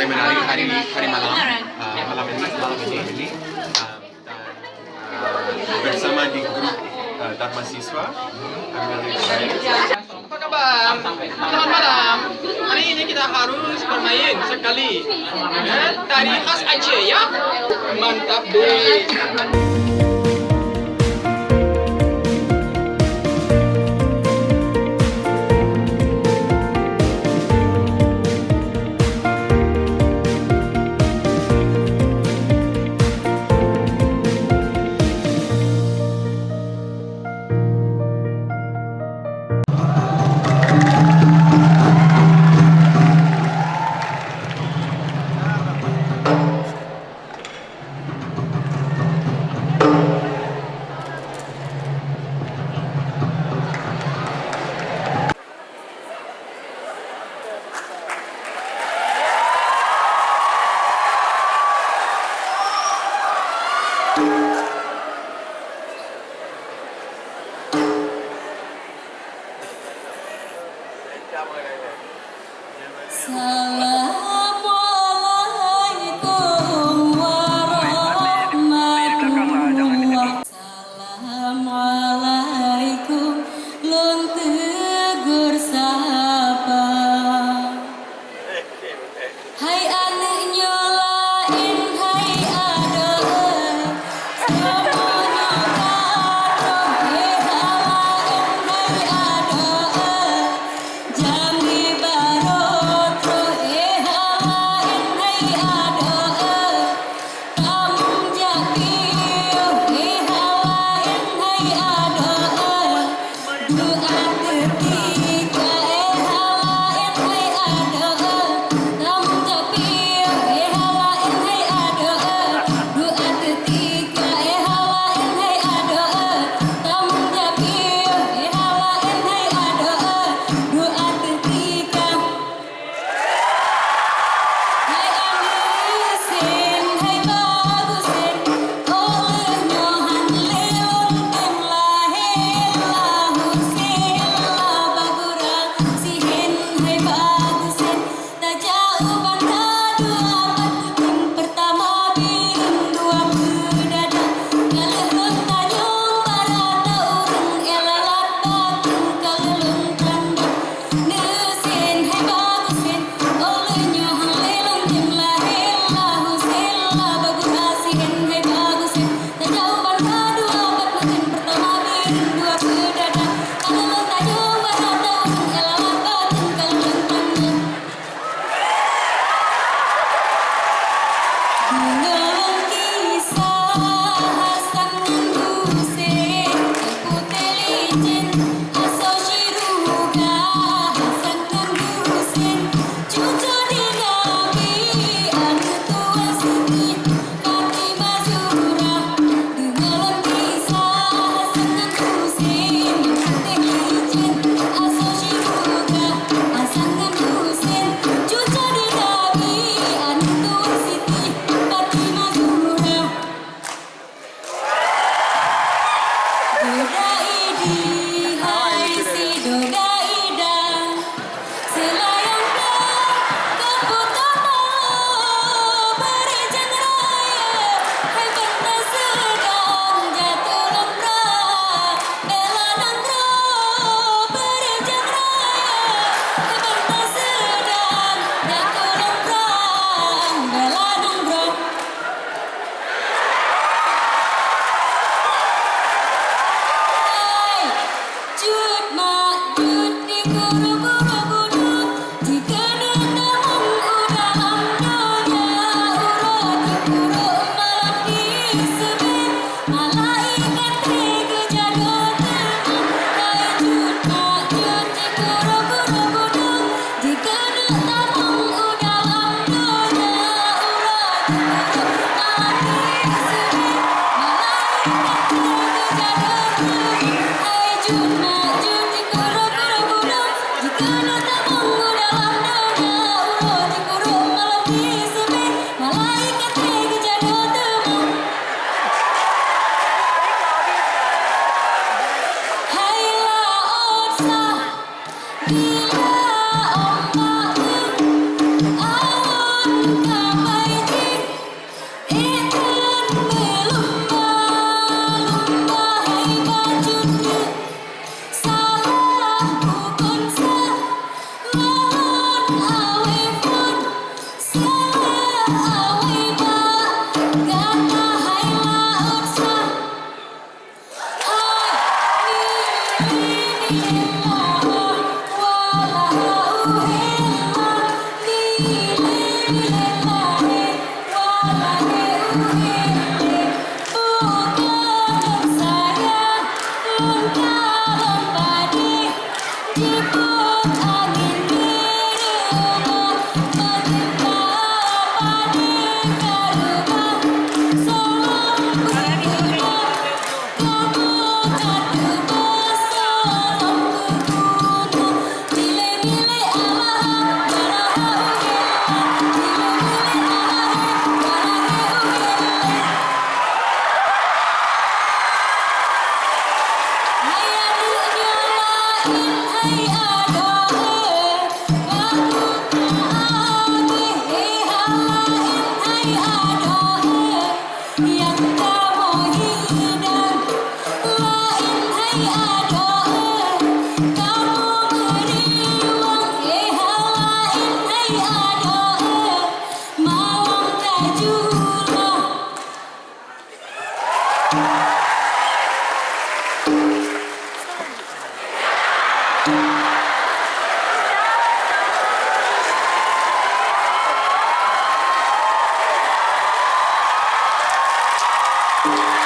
santai menari hari malam malam ini dan bersama di grup Dharma Siswa kami Apa kabar? Selamat malam. Hari ini kita harus bermain sekali. Tari khas Aceh ya. Mantap deh. Assalamualaikum warahmatullahi. Assalamualaikum lun tegur sapa. Hai anu nyolain hai adeun semuanya katon halain hai adeun jam di barot halain hai adeun kampung Jakiu halain hai adeun doa ketika halain hai adeun kampung Jakiu halain hai adeun doa ketika halain hai adeun kampung Jakiu halain hai adeun doa ketika hai anisin hai bagusin oleh nyohan lelun tem lahir lahusin Thank you.